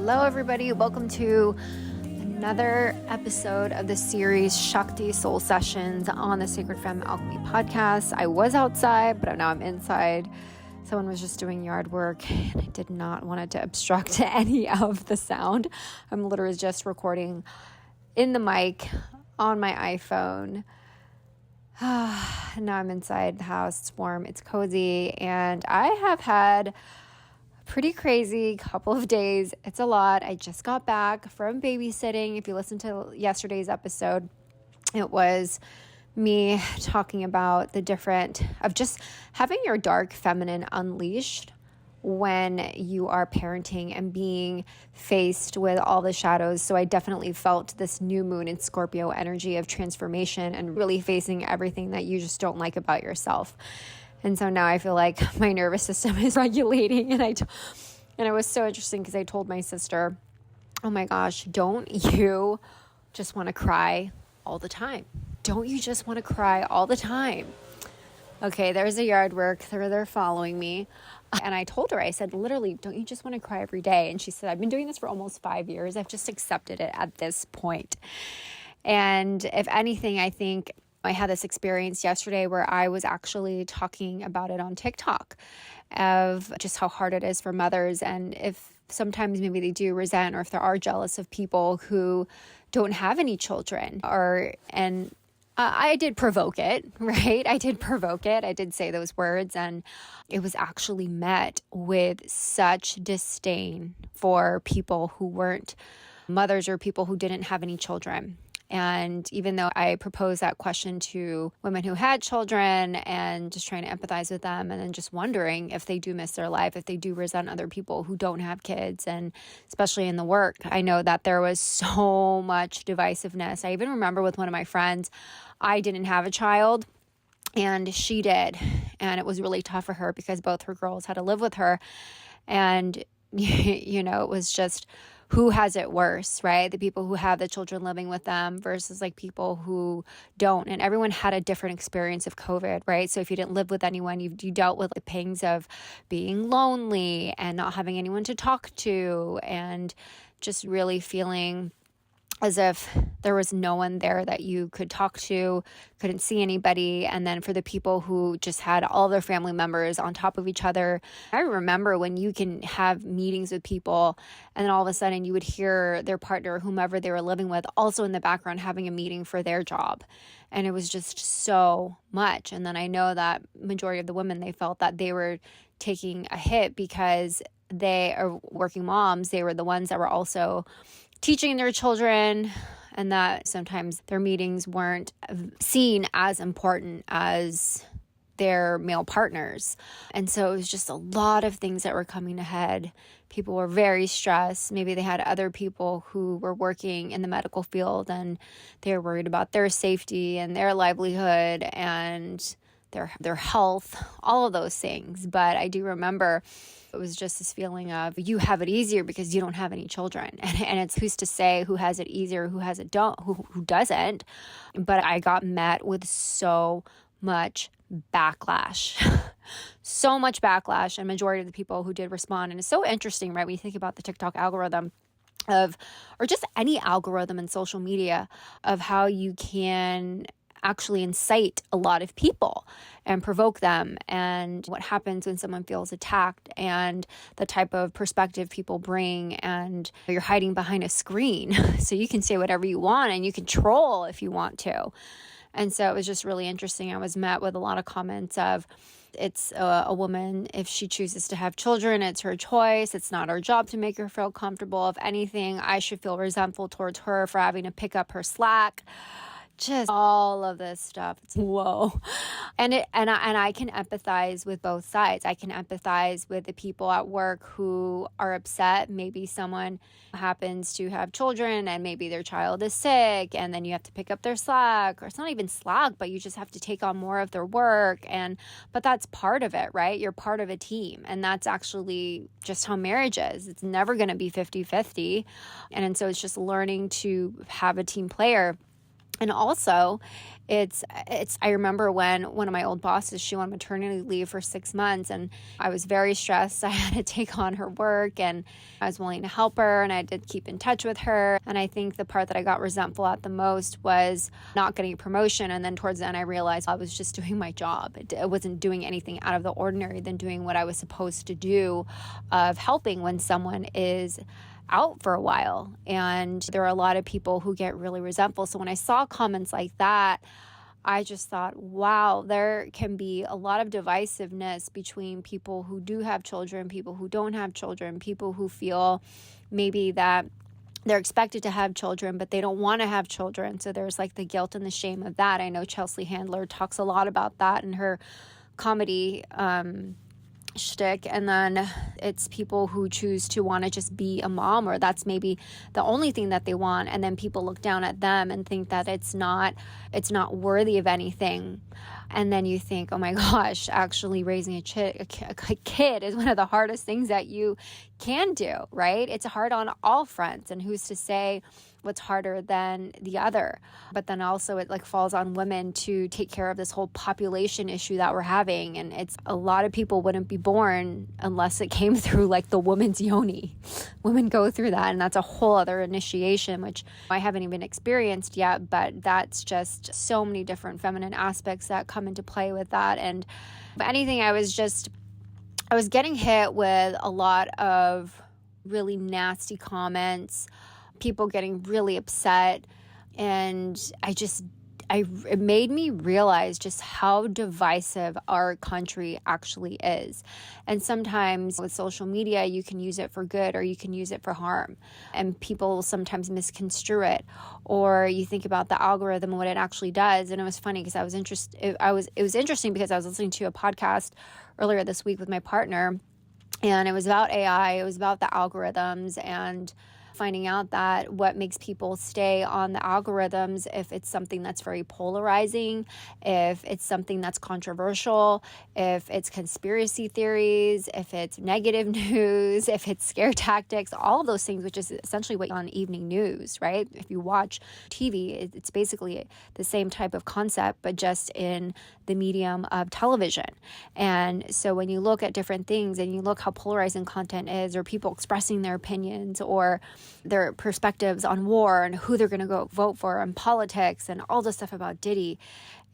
Hello, everybody. Welcome to another episode of the series Shakti Soul Sessions on the Sacred Femme Alchemy podcast. I was outside, but now I'm inside. Someone was just doing yard work, and I did not want it to obstruct any of the sound. I'm literally just recording in the mic on my iPhone. Now I'm inside the house. It's warm, it's cozy, and I have had pretty crazy couple of days. It's a lot. I just got back from babysitting. If you listen to yesterday's episode, it was me talking about the different of just having your dark feminine unleashed when you are parenting and being faced with all the shadows. So I definitely felt this new moon in Scorpio energy of transformation and really facing everything that you just don't like about yourself. And so now I feel like my nervous system is regulating. And it was so interesting because I told my sister, oh my gosh, don't you just want to cry all the time? Don't you just want to cry all the time? Okay, there's a yard work. They're following me. And I told her, I said, literally, don't you just want to cry every day? And she said, I've been doing this for almost 5 years. I've just accepted it at this point. And if anything, I think I had this experience yesterday where I was actually talking about it on TikTok of just how hard it is for mothers, and if sometimes maybe they do resent or if they are jealous of people who don't have any children. I did provoke it, right? I did provoke it. I did say those words, and it was actually met with such disdain for people who weren't mothers or people who didn't have any children. And even though I proposed that question to women who had children and just trying to empathize with them and then just wondering if they do miss their life, if they do resent other people who don't have kids, and especially in the work, I know that there was so much divisiveness. I even remember with one of my friends, I didn't have a child and she did. And it was really tough for her because both her girls had to live with her. And, it was just, who has it worse, right? The people who have the children living with them versus like people who don't. And everyone had a different experience of COVID, right? So if you didn't live with anyone, you dealt with the pangs of being lonely and not having anyone to talk to and just really feeling as if there was no one there that you could talk to, couldn't see anybody. And then for the people who just had all their family members on top of each other, I remember when you can have meetings with people and then all of a sudden you would hear their partner, whomever they were living with, also in the background having a meeting for their job. And it was just so much. And then I know that majority of the women, they felt that they were taking a hit because they are working moms. They were the ones that were also teaching their children, and that sometimes their meetings weren't seen as important as their male partners. And so it was just a lot of things that were coming ahead. People were very stressed. Maybe they had other people who were working in the medical field and they were worried about their safety and their livelihood and their health, all of those things. But I do remember it was just this feeling of you have it easier because you don't have any children. And it's who's to say who has it easier, who doesn't. But I got met with so much backlash. So much backlash. And majority of the people who did respond. And it's so interesting, right? When you think about the TikTok algorithm or just any algorithm in social media of how you can actually incite a lot of people and provoke them, and what happens when someone feels attacked and the type of perspective people bring, and you're hiding behind a screen so you can say whatever you want and you can troll if you want to. And so it was just really interesting. I was met with a lot of comments of, it's a woman, if she chooses to have children, it's her choice. It's not our job to make her feel comfortable. If anything, I should feel resentful towards her for having to pick up her slack. Just all of this stuff. It's whoa. And I can empathize with both sides. I can empathize with the people at work who are upset. Maybe someone happens to have children and maybe their child is sick and then you have to pick up their slack, or it's not even slack, but you just have to take on more of their work. But that's part of it, right? You're part of a team, and that's actually just how marriage is. It's never going to be 50-50. And so it's just learning to have a team player. And also I remember when one of my old bosses, she went on maternity leave for 6 months, and I was very stressed. I had to take on her work, and I was willing to help her, and I did keep in touch with her. And I think the part that I got resentful at the most was not getting a promotion. And then towards the end, I realized I was just doing my job. It wasn't doing anything out of the ordinary than doing what I was supposed to do, of helping when someone is out for a while. And there are a lot of people who get really resentful. So when I saw comments like that, I just thought, wow, there can be a lot of divisiveness between people who do have children, people who don't have children, people who feel maybe that they're expected to have children, but they don't want to have children. So there's like the guilt and the shame of that. I know Chelsea Handler talks a lot about that in her comedy shtick. And then it's people who choose to want to just be a mom, or that's maybe the only thing that they want. And then people look down at them and think that it's not worthy of anything. And then you think, oh my gosh, actually raising a kid is one of the hardest things that you can do, right? It's hard on all fronts. And who's to say what's harder than the other? But then also it like falls on women to take care of this whole population issue that we're having. And it's a lot of people wouldn't be born unless it came through like the woman's yoni. Women go through that, and that's a whole other initiation, which I haven't even experienced yet, but that's just so many different feminine aspects that come into play with that. And if anything, I was getting hit with a lot of really nasty comments, people getting really upset. And it made me realize just how divisive our country actually is. And sometimes with social media, you can use it for good or you can use it for harm. And people sometimes misconstrue it. Or you think about the algorithm and what it actually does. And it was funny because it was interesting because I was listening to a podcast earlier this week with my partner, and it was about AI. It was about the algorithms and finding out that what makes people stay on the algorithms, if it's something that's very polarizing, if it's something that's controversial, if it's conspiracy theories, if it's negative news, if it's scare tactics, all of those things, which is essentially what on evening news, right? If you watch TV, it's basically the same type of concept, but just in the medium of television. And so when you look at different things and you look how polarizing content is, or people expressing their opinions or their perspectives on war and who they're going to go vote for and politics and all the stuff about Diddy.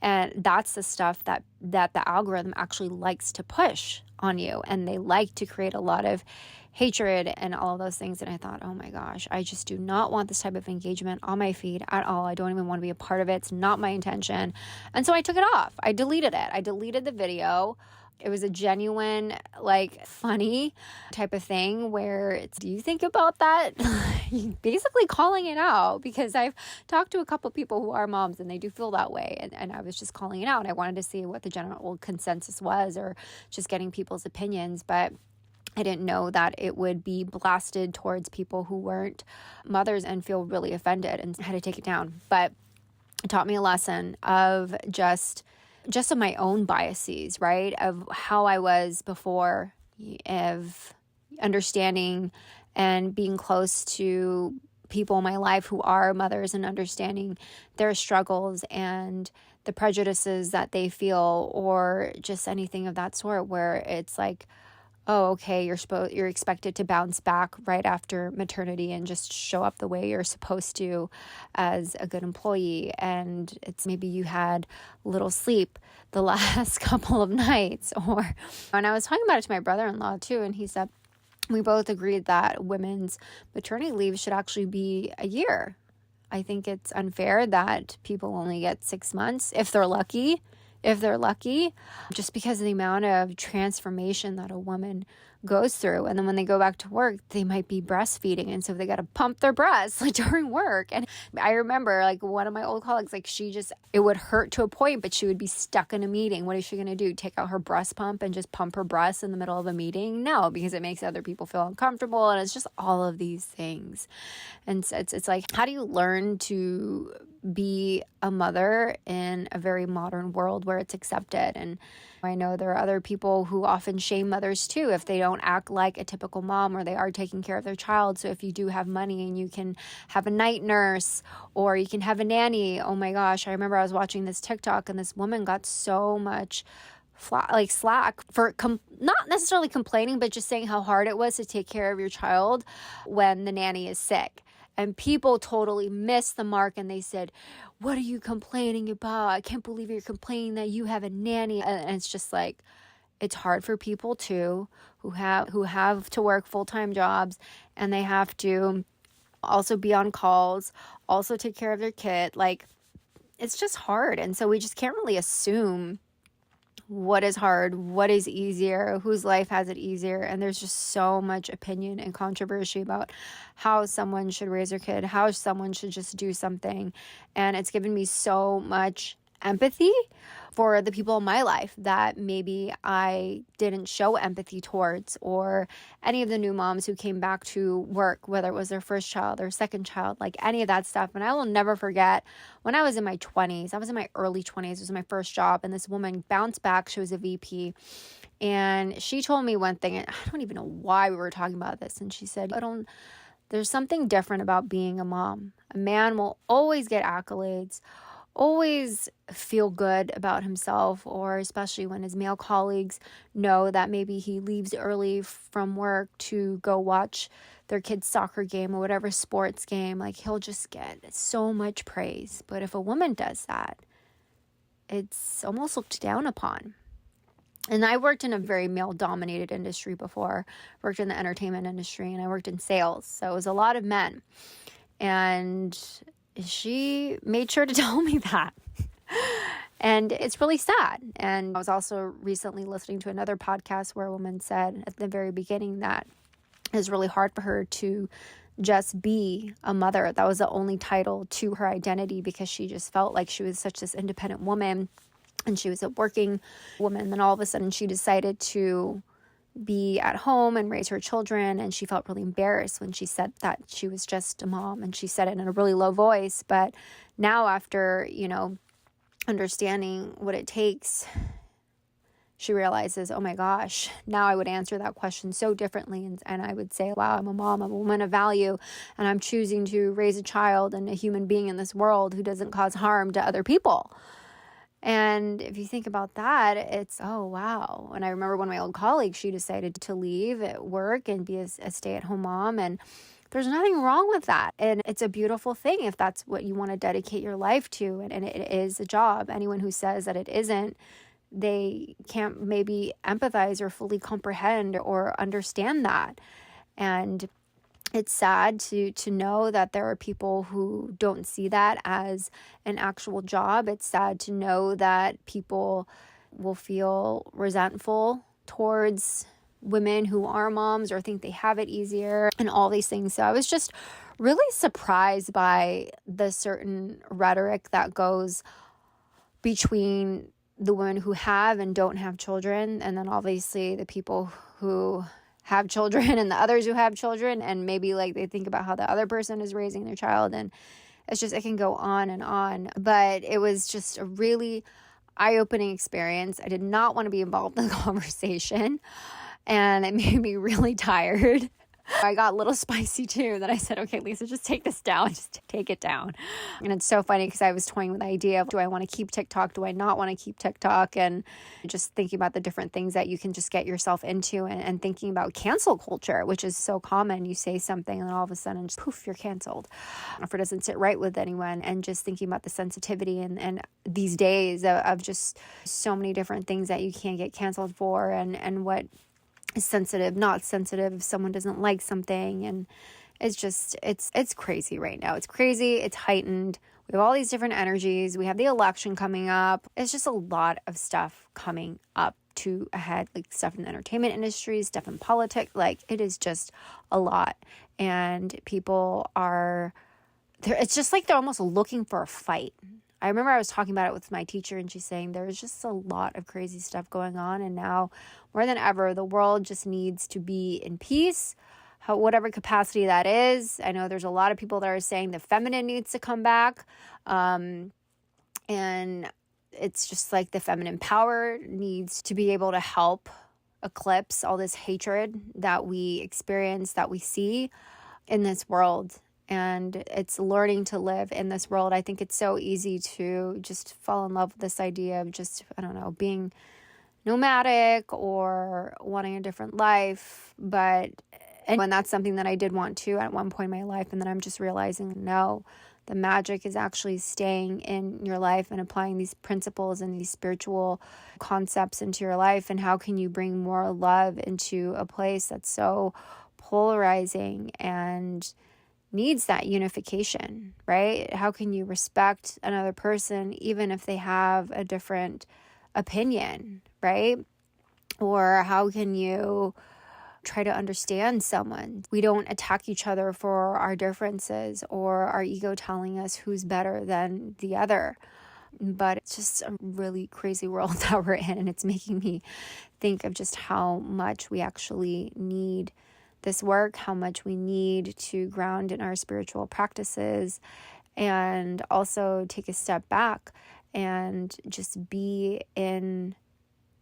And that's the stuff that the algorithm actually likes to push on you. And they like to create a lot of hatred and all of those things. And I thought, oh my gosh, I just do not want this type of engagement on my feed at all. I don't even want to be a part of it. It's not my intention. And so I took it off. I deleted it. I deleted the video. It was a genuine, like, funny type of thing where do you think about that? Basically calling it out, because I've talked to a couple people who are moms and they do feel that way. And I was just calling it out. I wanted to see what the general consensus was, or just getting people's opinions. But I didn't know that it would be blasted towards people who weren't mothers and feel really offended, and had to take it down. But it taught me a lesson of just of my own biases, right? Of how I was before, of understanding and being close to people in my life who are mothers and understanding their struggles and the prejudices that they feel, or just anything of that sort, where it's like, oh, okay, you're expected to bounce back right after maternity and just show up the way you're supposed to as a good employee. And it's maybe you had little sleep the last couple of nights. And I was talking about it to my brother-in-law too, and he said, we both agreed that women's maternity leave should actually be a year. I think it's unfair that people only get 6 months if they're lucky, just because of the amount of transformation that a woman goes through. And then when they go back to work, they might be breastfeeding. And so they got to pump their breasts like during work. And I remember like one of my old colleagues, like it would hurt to a point, but she would be stuck in a meeting. What is she going to do? Take out her breast pump and just pump her breasts in the middle of a meeting? No, because it makes other people feel uncomfortable. And it's just all of these things. And so it's like, how do you learn to be a mother in a very modern world where it's accepted? And I know there are other people who often shame mothers too if they don't act like a typical mom or they are taking care of their child. So if you do have money and you can have a night nurse or you can have a nanny, oh my gosh, I remember I was watching this TikTok and this woman got so much slack for not necessarily complaining, but just saying how hard it was to take care of your child when the nanny is sick. And people totally missed the mark and they said, what are you complaining about? I can't believe you're complaining that you have a nanny. And it's just like, it's hard for people too who have to work full-time jobs, and they have to also be on calls, also take care of their kid. Like, it's just hard. And so we just can't really assume what is hard, what is easier, whose life has it easier. And there's just so much opinion and controversy about how someone should raise their kid, how someone should just do something. And it's given me so much empathy for the people in my life that maybe I didn't show empathy towards, or any of the new moms who came back to work, whether it was their first child or second child, like any of that stuff. And I will never forget when I was in my 20s, I was in my early 20s, it was my first job, and this woman bounced back. She was a VP, and she told me one thing, and I don't even know why we were talking about this. And she said, there's something different about being a mom. A man will always get accolades, always feel good about himself, or especially when his male colleagues know that maybe he leaves early from work to go watch their kid's soccer game or whatever sports game. Like, he'll just get so much praise. But if a woman does that, it's almost looked down upon. And I worked in a very male-dominated industry before. Worked in the entertainment industry, and I worked in sales. So it was a lot of men. And she made sure to tell me that. And it's really sad. And I was also recently listening to another podcast where a woman said at the very beginning that it was really hard for her to just be a mother. That was the only title to her identity, because she just felt like she was such this independent woman and she was a working woman. Then all of a sudden she decided to be at home and raise her children, and she felt really embarrassed when she said that she was just a mom, and she said it in a really low voice. But now, after understanding what it takes, she realizes, oh my gosh, now I would answer that question so differently, and I would say, wow, I'm a mom, I'm a woman of value, and I'm choosing to raise a child and a human being in this world who doesn't cause harm to other people. And if you think about that, it's, oh, wow. And I remember one of my old colleagues, she decided to leave at work and be a stay-at-home mom. And there's nothing wrong with that. And it's a beautiful thing if that's what you want to dedicate your life to. And it is a job. Anyone who says that it isn't, they can't maybe empathize or fully comprehend or understand that. And it's sad to know that there are people who don't see that as an actual job. It's sad to know that people will feel resentful towards women who are moms or think they have it easier and all these things. So I was just really surprised by the certain rhetoric that goes between the women who have and don't have children, and then obviously the people who have children and the others who have children, and maybe like they think about how the other person is raising their child, and it's just, it can go on and on. But it was just a really eye-opening experience. I did not want to be involved in the conversation, and it made me really tired. I got a little spicy too, that I said, okay, Lisa, just take this down, just take it down. And it's so funny because I was toying with the idea of, do I want to keep TikTok? Do I not want to keep TikTok? And just thinking about the different things that you can just get yourself into, and thinking about cancel culture, which is so common. You say something and then all of a sudden, just poof, you're canceled. If it doesn't sit right with anyone, and just thinking about the sensitivity and these days of just so many different things that you can't get canceled for, and what is sensitive, not sensitive, if someone doesn't like something. And it's just, it's crazy right now. It's crazy. It's heightened. We have all these different energies. We have the election coming up. It's just a lot of stuff coming up to a head, like stuff in the entertainment industry, stuff in politics. Like, it is just a lot. And people are there. It's just like they're almost looking for a fight. I remember I was talking about it with my teacher, and she's saying there's just a lot of crazy stuff going on. And now more than ever, the world just needs to be in peace, whatever capacity that is. I know there's a lot of people that are saying the feminine needs to come back. And it's just like the feminine power needs to be able to help eclipse all this hatred that we experience, that we see in this world. And it's learning to live in this world. I think it's so easy to just fall in love with this idea of just, I don't know, being nomadic or wanting a different life. And that's something that I did want to at one point in my life. And then I'm just realizing, no, the magic is actually staying in your life and applying these principles and these spiritual concepts into your life. And how can you bring more love into a place that's so polarizing and needs that unification, right? How can you respect another person even if they have a different opinion, right? Or how can you try to understand someone? We don't attack each other for our differences or our ego telling us who's better than the other. But it's just a really crazy world that we're in, and it's making me think of just how much we actually need this work, how much we need to ground in our spiritual practices, and also take a step back and just be in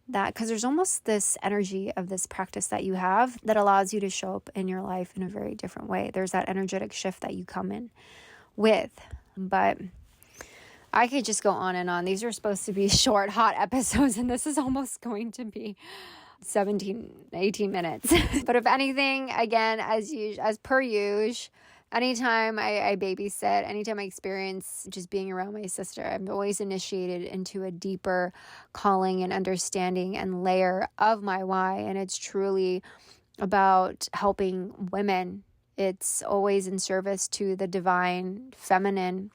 that, because there's almost this energy of this practice that you have that allows you to show up in your life in a very different way. There's that energetic shift that you come in with. But I could just go on and on. These are supposed to be short, hot episodes, and this is almost going to be 17, 18 minutes. But if anything, again, as per usual, anytime I babysit, anytime I experience just being around my sister, I'm always initiated into a deeper calling and understanding and layer of my why. And it's truly about helping women. It's always in service to the divine feminine,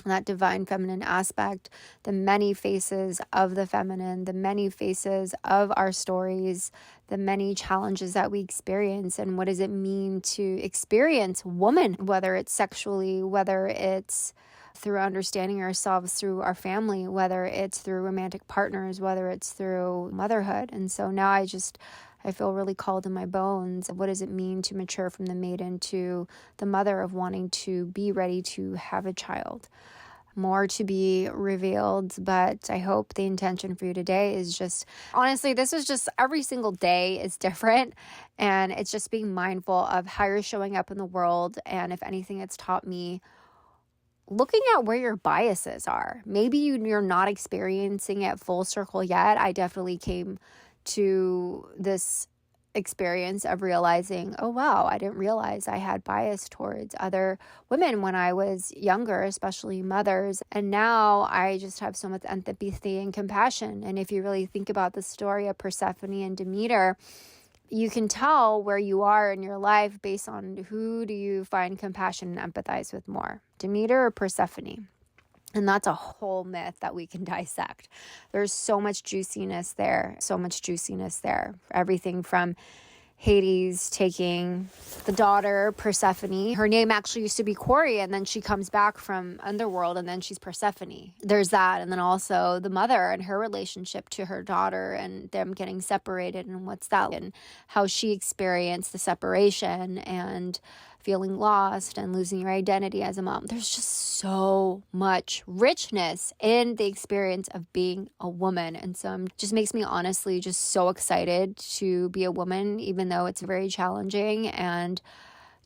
that divine feminine aspect, the many faces of the feminine, the many faces of our stories, the many challenges that we experience, and what does it mean to experience woman, whether it's sexually, whether it's through understanding ourselves through our family, whether it's through romantic partners, whether it's through motherhood. And so now I feel really called in my bones. What does it mean to mature from the maiden to the mother, of wanting to be ready to have a child? More to be revealed, but I hope the intention for you today is just, honestly, this is just every single day is different, and it's just being mindful of how you're showing up in the world. And if anything, it's taught me looking at where your biases are. Maybe you're not experiencing it full circle yet. I definitely came to this experience of realizing, oh wow, I didn't realize I had bias towards other women when I was younger, especially mothers. And now I just have so much empathy and compassion. And if you really think about the story of Persephone and Demeter, you can tell where you are in your life based on who do you find compassion and empathize with more, Demeter or Persephone. And that's a whole myth that we can dissect. There's so much juiciness there, Everything from Hades taking the daughter, Persephone. Her name actually used to be Kori, and then she comes back from underworld, and then she's Persephone. There's that. And then also the mother and her relationship to her daughter and them getting separated, and what's that, and how she experienced the separation and feeling lost and losing your identity as a mom. There's just so much richness in the experience of being a woman. And so it just makes me honestly just so excited to be a woman, even though it's very challenging, and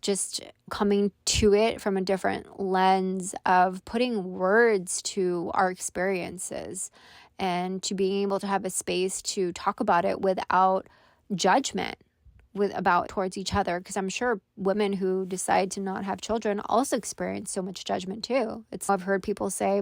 just coming to it from a different lens of putting words to our experiences, and to being able to have a space to talk about it without judgment towards each other, because I'm sure women who decide to not have children also experience so much judgment too. I've heard people say,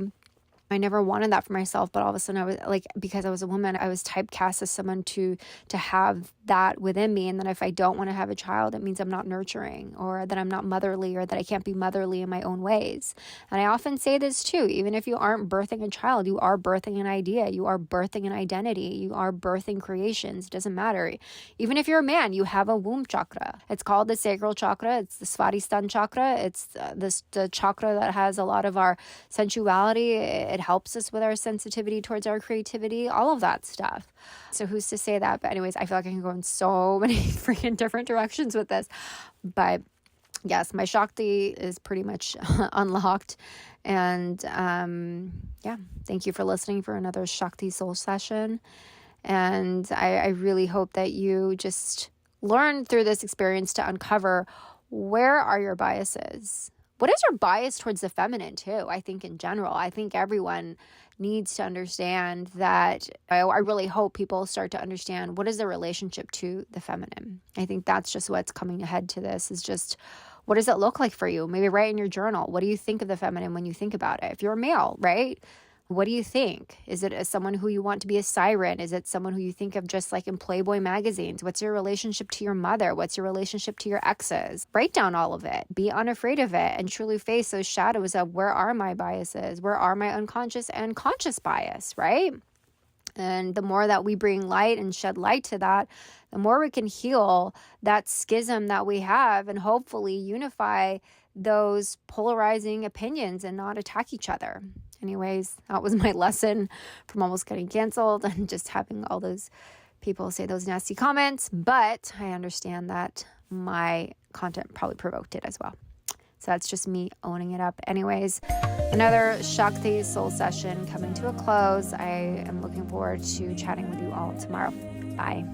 I never wanted that for myself, but all of a sudden I was like, because I was a woman, I was typecast as someone to have that within me. And then if I don't want to have a child, it means I'm not nurturing, or that I'm not motherly, or that I can't be motherly in my own ways. And I often say this too, even if you aren't birthing a child, you are birthing an idea, you are birthing an identity, you are birthing creations. It doesn't matter. Even if you're a man, you have a womb chakra. It's called the sacral chakra. It's the Svadhisthana chakra. It's the chakra that has a lot of our sensuality. It helps us with our sensitivity towards our creativity, all of that stuff. So who's to say that? But anyways, I feel like I can go in so many freaking different directions with this. But yes, my Shakti is pretty much unlocked, And yeah, thank you for listening for another Shakti Soul session. And I really hope that you just learn through this experience to uncover, where are your biases? What is your bias towards the feminine too? I think in general, I think everyone needs to understand that. I really hope people start to understand, what is their relationship to the feminine. I think that's just what's coming ahead to this, is just, what does it look like for you? Maybe write in your journal, what do you think of the feminine when you think about it? If you're a male, right? What do you think? Is it as someone who you want to be a siren? Is it someone who you think of just like in Playboy magazines? What's your relationship to your mother? What's your relationship to your exes? Write down all of it. Be unafraid of it and truly face those shadows of, where are my biases? Where are my unconscious and conscious bias, right? And the more that we bring light and shed light to that, the more we can heal that schism that we have, and hopefully unify those polarizing opinions and not attack each other. Anyways, that was my lesson from almost getting canceled and just having all those people say those nasty comments. But I understand that my content probably provoked it as well. So that's just me owning it up. Anyways, another Shakti Soul session coming to a close. I am looking forward to chatting with you all tomorrow. Bye.